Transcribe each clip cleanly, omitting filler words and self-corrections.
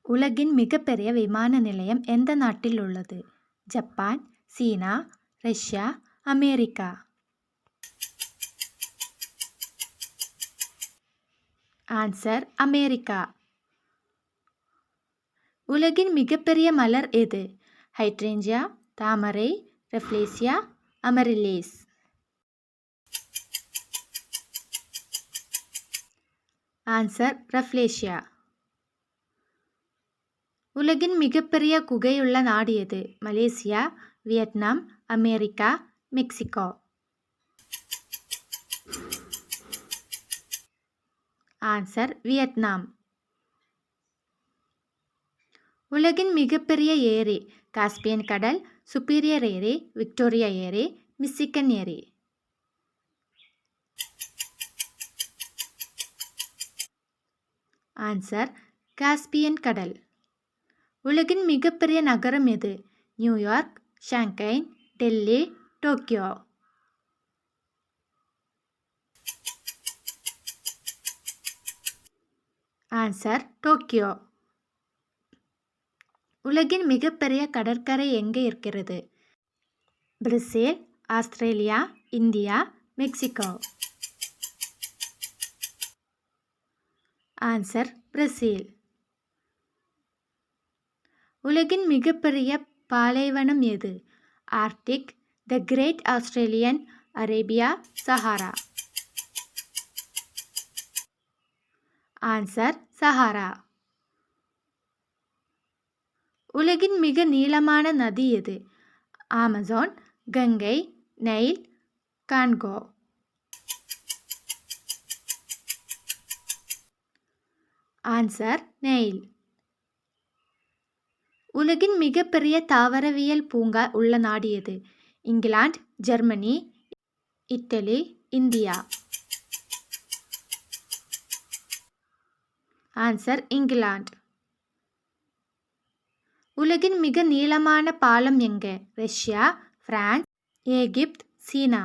உலகின் மிகப்பெரிய விமான நிலையம் எந்த நாட்டில் உள்ளது? ஜப்பான், சீனா, ரஷ்யா, அமெரிக்கா. Answer America. உலகின் மிகப்பெரிய மலர் எது? ஹைட்ரேஞ்சியா, தாமரை, ரெஃப்ளேசியா, அமரில்லிஸ். ஆன்சர் ரெஃப்ளேசியா. உலகின் மிகப்பெரிய குகையுள்ள நாடு எது? Malaysia, Vietnam, America, Mexico. Answer Vietnam. உலகின் மிகப்பெரிய ஏரி? காஸ்பியன் கடல், சுப்பீரியர் ஏரி, விக்டோரியா ஏரி, மிச்சிகன் ஏரி. ஆன்சர் காஸ்பியன் கடல். உலகின் மிகப்பெரிய நகரம் எது? New York, Shanghai, Delhi, Tokyo. Answer Tokyo. உலகின் மிகப்பெரிய கடற்கரை எங்கே இருக்கிறது? Brazil, Australia, India, Mexico. Answer Brazil. உலகின் மிகப்பெரிய பாலைவனம் எது? Arctic, the great Australian, Arabia, Sahara. Answer Sahara. உலகின் மிக நீளமான நதி எது? Amazon, Ganga, Nile, Congo. Answer Nile. உலகின் மிகப்பெரிய தாவரவியல் பூங்கா உள்ள நாடு எது? England, Germany, Italy, India. Answer England. உலகின் மிக நீளமான பாலம் எங்கே? Russia, France, Egypt, China.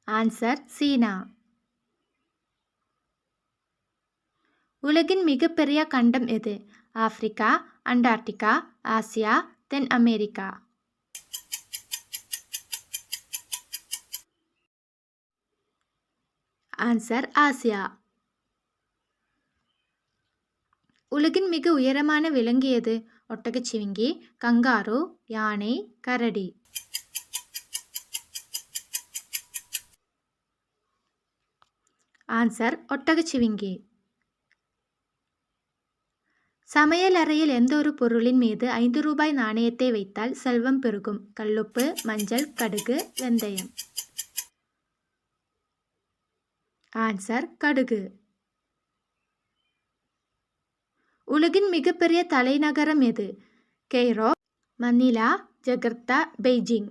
Answer China. உலகின் மிகப்பெரிய கண்டம் எது? ஆப்பிரிக்கா, அண்டார்டிகா, ஆசியா, தென் அமெரிக்கா. Answer Asia. உலகின் மிக உயரமான விலங்கு எது? ஒட்டகச்சிவிங்கி, கங்காரு, யானை, கரடி. ஆன்சர் ஒட்டகச்சிவிங்கி. சமையல் அறையில் எந்த ஒரு பொருளின் மீது 5 ரூபாய் நாணயத்தை வைத்தால் செல்வம் பெருகும்? கல்லுப்பு, மஞ்சள், கடுகு, வெந்தயம். ஆன்சர் கடுகு. உலகின் மிகப்பெரிய தலைநகரம் எது? கெய்ரோ, மணிலா, ஜகர்த்தா, பெய்ஜிங்.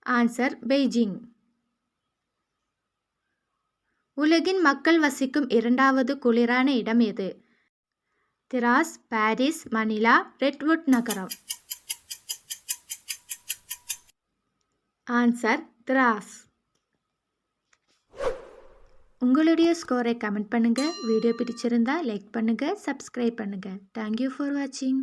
Answer Beijing. உலகின் மக்கள் வசிக்கும் 2வது குளிரான இடம் எது? திராஸ், பாரிஸ், மணிலா, ரெட்வுட் நகரம். ஆன்சர் திராஸ். உங்களுடைய ஸ்கோரை கமெண்ட் பண்ணுங்க. வீடியோ பிடிச்சிருந்தா லைக் பண்ணுங்க, சப்ஸ்கிரைப் பண்ணுங்க. தேங்க்யூ ஃபார் வாட்சிங்.